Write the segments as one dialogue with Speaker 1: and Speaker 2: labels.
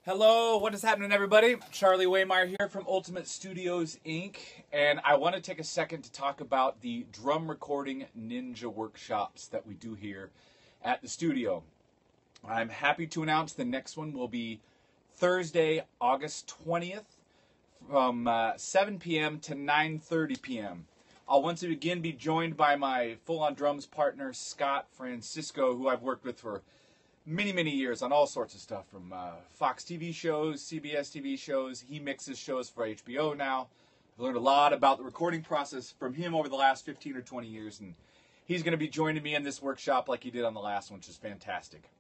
Speaker 1: Hello, what is happening, everybody? Charlie Waymire here from Ultiamte Studios, Inc. And I want to take a second to talk about the drum recording ninja workshops that we do here at the studio. I'm happy to announce the next one will be Thursday, August 20th from 7 p.m. to 9:30 p.m. I'll once again be joined by my full-on drums partner, Scott Francisco, who I've worked with for many years on all sorts of stuff, from Fox TV shows, CBS TV shows. He mixes shows for HBO now. I've learned a lot about the recording process from him over the last 15 or 20 years, and he's going to be joining me in this workshop like he did on the last one, which is fantastic.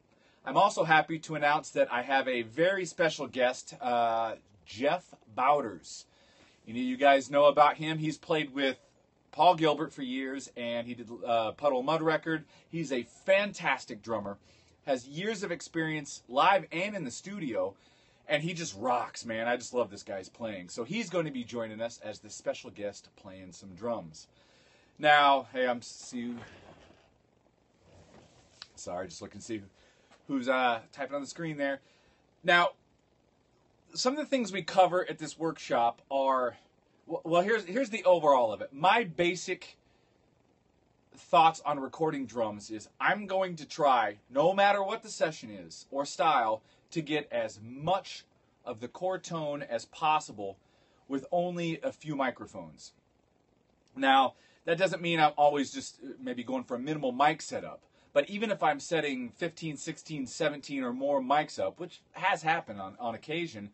Speaker 1: I'm also happy to announce that I have a very special guest, Jeff Bowders. Any of you guys know about him? He's played with Paul Gilbert for years, and he did Puddle Mud Record. He's a fantastic drummer. Has years of experience live and in the studio, and he just rocks, man. I just love this guy's playing. So he's going to be joining us as the special guest playing some drums. Now, hey, sorry, just looking to see who's typing on the screen there. Now, some of the things we cover at this workshop are, well, here's the overall of it. My basic thoughts on recording drums is I'm going to try, no matter what the session is or style, to get as much of the core tone as possible with only a few microphones. Now, that doesn't mean I'm always just maybe going for a minimal mic setup, but even if I'm setting 15, 16, 17 or more mics up, which has happened on occasion,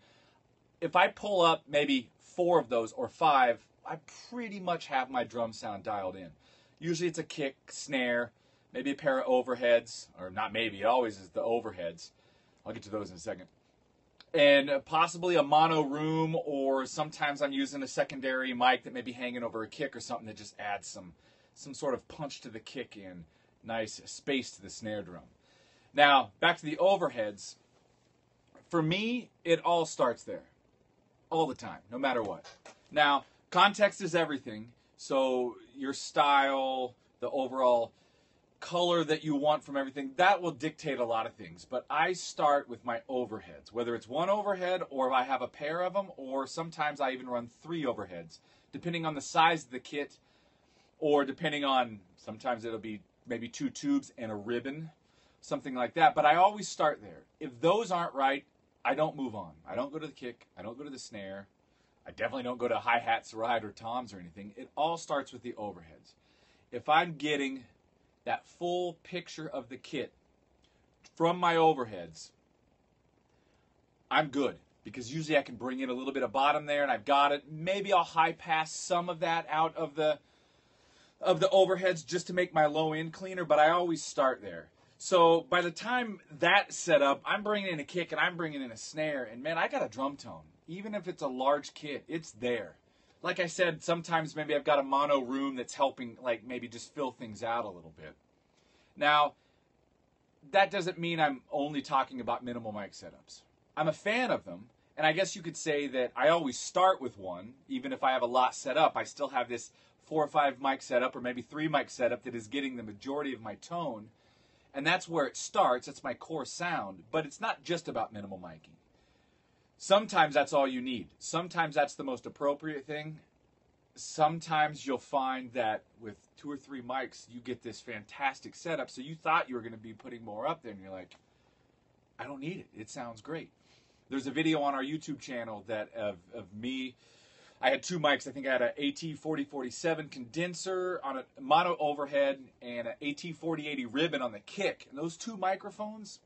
Speaker 1: if I pull up maybe 4 of those or 5, I pretty much have my drum sound dialed in. Usually it's a kick, snare, maybe a pair of overheads, or not maybe, it always is the overheads. I'll get to those in a second. And possibly a mono room, or sometimes I'm using a secondary mic that may be hanging over a kick or something that just adds some sort of punch to the kick and nice space to the snare drum. Now, back to the overheads. For me, it all starts there. All the time, no matter what. Now, context is everything. So your style, the overall color that you want from everything, that will dictate a lot of things. But I start with my overheads, whether it's one overhead or if I have a pair of them, or sometimes I even run 3 overheads, depending on the size of the kit, or depending on, sometimes it'll be maybe 2 tubes and a ribbon, something like that. But I always start there. If those aren't right, I don't move on. I don't go to the kick. I don't go to the snare. I definitely don't go to hi-hats, ride, or toms or anything. It all starts with the overheads. If I'm getting that full picture of the kit from my overheads, I'm good. Because usually I can bring in a little bit of bottom there, and I've got it. Maybe I'll high-pass some of that out of the overheads just to make my low end cleaner, but I always start there. So by the time that's set up, I'm bringing in a kick and I'm bringing in a snare, and man, I got a drum tone. Even if it's a large kit, it's there. Like I said, sometimes maybe I've got a mono room that's helping, like, maybe just fill things out a little bit. Now, that doesn't mean I'm only talking about minimal mic setups. I'm a fan of them, and I guess you could say that I always start with one. Even if I have a lot set up, I still have this 4 or 5 mic setup, or maybe 3 mic setup that is getting the majority of my tone. And that's where it starts. That's my core sound. But it's not just about minimal miking. Sometimes that's all you need. Sometimes that's the most appropriate thing. Sometimes you'll find that with 2 or 3 mics, you get this fantastic setup. So you thought you were going to be putting more up there, and you're like, I don't need it. It sounds great. There's a video on our YouTube channel that of me. I had 2 mics. I think I had an AT4047 condenser on a mono overhead and an AT4080 ribbon on the kick. And those 2 microphones,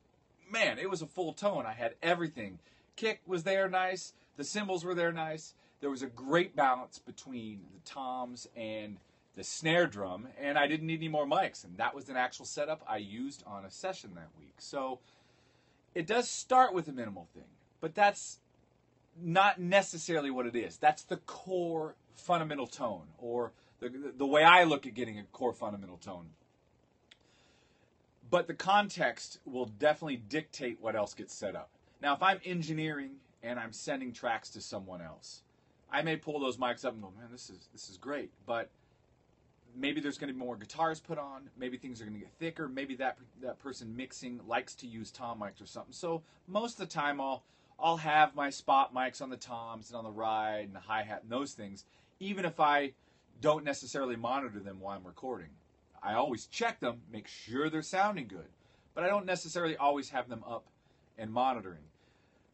Speaker 1: man, it was a full tone. I had everything. Kick was there nice. The cymbals were there nice. There was a great balance between the toms and the snare drum, and I didn't need any more mics. And that was an actual setup I used on a session that week. So it does start with a minimal thing, but that's not necessarily what it is. That's the core fundamental tone, or the way I look at getting a core fundamental tone. But the context will definitely dictate what else gets set up. Now, if I'm engineering and I'm sending tracks to someone else, I may pull those mics up and go, man, this is great. But maybe there's going to be more guitars put on. Maybe things are going to get thicker. Maybe that person mixing likes to use tom mics or something. So most of the time, I'll I'll have my spot mics on the toms and on the ride and the hi-hat and those things, even if I don't necessarily monitor them while I'm recording. I always check them, make sure they're sounding good, but I don't necessarily always have them up and monitoring.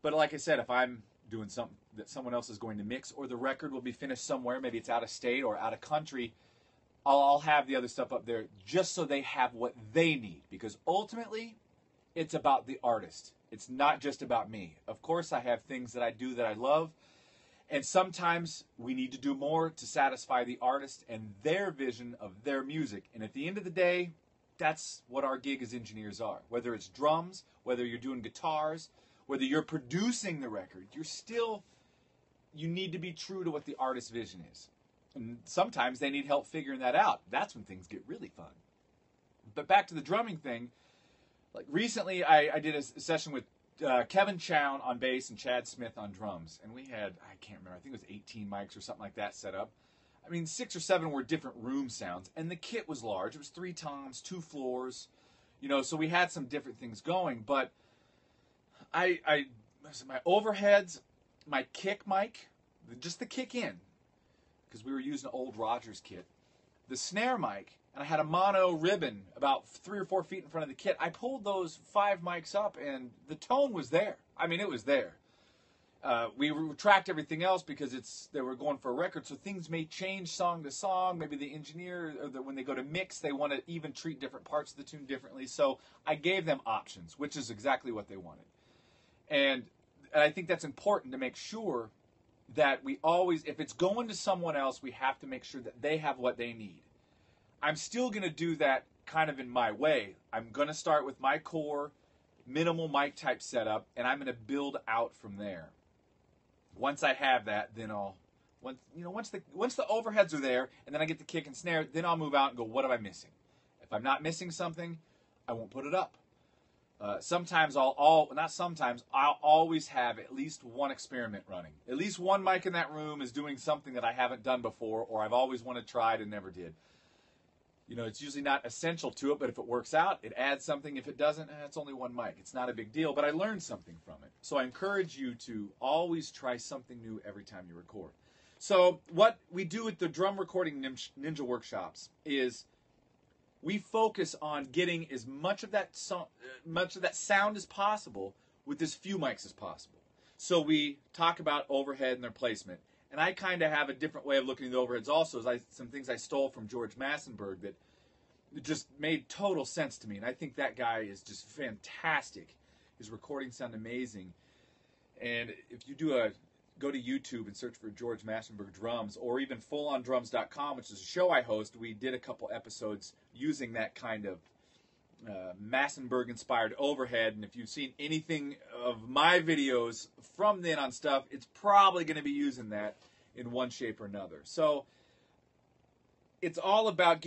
Speaker 1: But like I said, if I'm doing something that someone else is going to mix, or the record will be finished somewhere, maybe it's out of state or out of country, I'll have the other stuff up there just so they have what they need, because ultimately it's about the artist. It's not just about me. Of course, I have things that I do that I love, and sometimes we need to do more to satisfy the artist and their vision of their music. And at the end of the day, that's what our gig as engineers are. Whether it's drums, whether you're doing guitars, whether you're producing the record, you need to be true to what the artist's vision is. And sometimes they need help figuring that out. That's when things get really fun. But back to the drumming thing, like recently I did a session with Kevin Chown on bass and Chad Smith on drums. And we had, I can't remember, I think it was 18 mics or something like that set up. I mean, 6 or 7 were different room sounds. And the kit was large. It was 3 toms, 2 floors. So we had some different things going. But my overheads, my kick mic, just the kick in, because we were using an old Rogers kit, the snare mic, and I had a mono ribbon about 3 or 4 feet in front of the kit. I pulled those 5 mics up, and the tone was there. I mean, it was there. We retract everything else because they were going for a record, so things may change song to song. Maybe the engineer, when they go to mix, they want to even treat different parts of the tune differently. So I gave them options, which is exactly what they wanted. And I think that's important to make sure that we always, if it's going to someone else, we have to make sure that they have what they need. I'm still going to do that kind of in my way. I'm going to start with my core, minimal mic type setup, and I'm going to build out from there. Once I have that, then once the overheads are there, and then I get the kick and snare, then I'll move out and go, what am I missing? If I'm not missing something, I won't put it up. Sometimes I'll always have at least one experiment running. At least one mic in that room is doing something that I haven't done before, or I've always wanted to try it and never did. It's usually not essential to it, but if it works out, it adds something. If it doesn't, it's only one mic. It's not a big deal, but I learned something from it. So I encourage you to always try something new every time you record. So what we do at the drum recording ninja workshops is we focus on getting as much of that sound as possible with as few mics as possible. So we talk about overhead and their placement. And I kind of have a different way of looking at the overheads also. Some things I stole from George Massenburg that just made total sense to me. And I think that guy is just fantastic. His recordings sound amazing. And if you go to YouTube and search for George Massenburg drums, or even fullondrums.com, which is a show I host, we did a couple episodes using that kind of Massenburg-inspired overhead. And if you've seen anything of my videos from then on stuff, it's probably going to be using that in one shape or another. So it's all about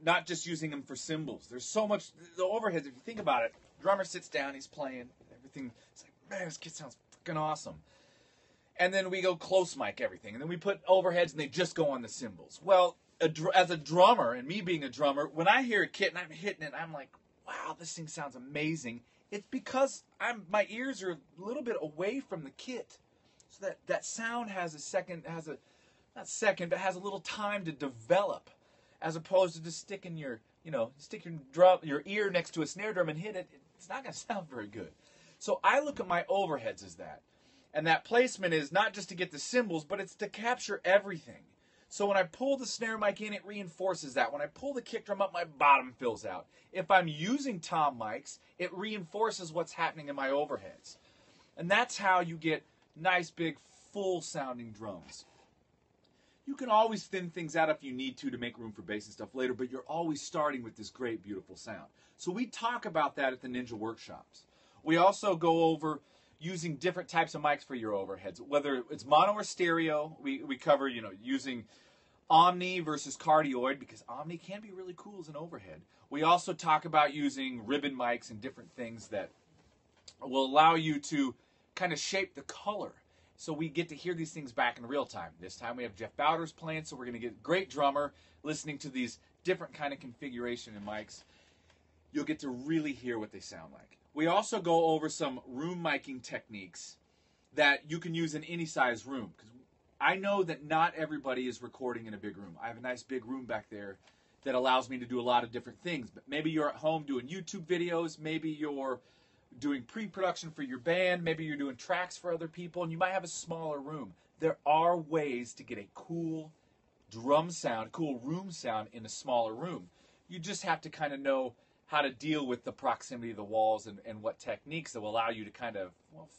Speaker 1: not just using them for cymbals. There's so much, the overheads, if you think about it, drummer sits down, he's playing, everything, it's like, man, this kid sounds freaking awesome. And then we go close mic everything. And then we put overheads and they just go on the cymbals. Well, as a drummer, and me being a drummer, when I hear a kit and I'm hitting it, I'm like, wow, this thing sounds amazing. It's because my ears are a little bit away from the kit. So that sound has has a little time to develop, as opposed to just sticking your ear next to a snare drum and hit it. It's not going to sound very good. So I look at my overheads as that. And that placement is not just to get the cymbals, but it's to capture everything. So when I pull the snare mic in, it reinforces that. When I pull the kick drum up, my bottom fills out. If I'm using tom mics, it reinforces what's happening in my overheads. And that's how you get nice, big, full-sounding drums. You can always thin things out if you need to make room for bass and stuff later, but you're always starting with this great, beautiful sound. So we talk about that at the Ninja Workshops. We also go over using different types of mics for your overheads, whether it's mono or stereo. We cover, using Omni versus cardioid, because Omni can be really cool as an overhead. We also talk about using ribbon mics and different things that will allow you to kind of shape the color. So we get to hear these things back in real time. This time we have Jeff Bowders playing, so we're going to get a great drummer listening to these different kind of configuration and mics. You'll get to really hear what they sound like. We also go over some room miking techniques that you can use in any size room. Because I know that not everybody is recording in a big room. I have a nice big room back there that allows me to do a lot of different things. But maybe you're at home doing YouTube videos. Maybe you're doing pre-production for your band. Maybe you're doing tracks for other people, and you might have a smaller room. There are ways to get a cool drum sound, cool room sound in a smaller room. You just have to kind of know how to deal with the proximity of the walls and what techniques that will allow you to kind of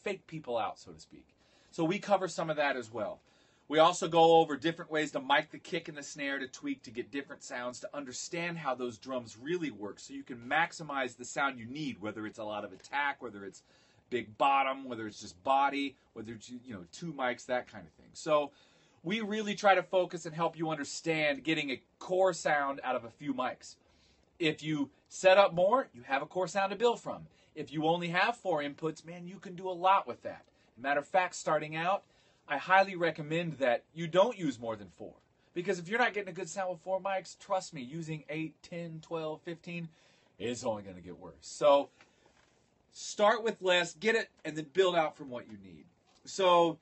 Speaker 1: fake people out, so to speak. So we cover some of that as well. We also go over different ways to mic the kick and the snare, to tweak, to get different sounds, to understand how those drums really work so you can maximize the sound you need, whether it's a lot of attack, whether it's big bottom, whether it's just body, whether it's, two mics, that kind of thing. So we really try to focus and help you understand getting a core sound out of a few mics. If you set up more, you have a core sound to build from. If you only have 4 inputs, man, you can do a lot with that. Matter of fact, starting out, I highly recommend that you don't use more than 4. Because if you're not getting a good sound with 4 mics, trust me, using 8, 10, 12, 15, it's only going to get worse. So start with less, get it, and then build out from what you need. So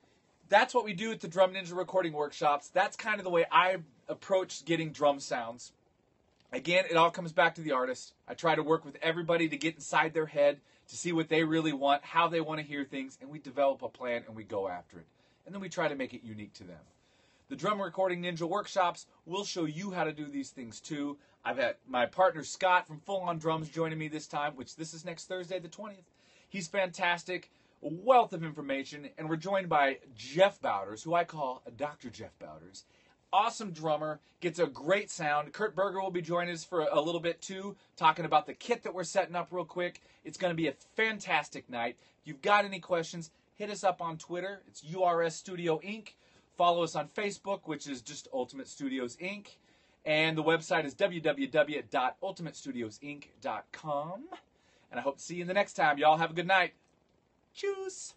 Speaker 1: that's what we do at the Drum Ninja recording workshops. That's kind of the way I approach getting drum sounds. Again, it all comes back to the artist. I try to work with everybody to get inside their head, to see what they really want, how they want to hear things, and we develop a plan and we go after it. And then we try to make it unique to them. The Drum Recording Ninja workshops will show you how to do these things too. I've had my partner Scott from Full On Drums joining me this time, which this is next Thursday the 20th. He's fantastic, a wealth of information, and we're joined by Jeff Bowders, who I call Dr. Jeff Bowders. Awesome drummer, gets a great sound. Kurt Berger will be joining us for a little bit too, talking about the kit that we're setting up real quick. It's going to be a fantastic night. If you've got any questions, hit us up on Twitter. It's URS Studio Inc. Follow us on Facebook, which is just Ultimate Studios Inc. And the website is www.ultimatestudios.inc.com. And I hope to see you in the next time. Y'all have a good night. Tschüss.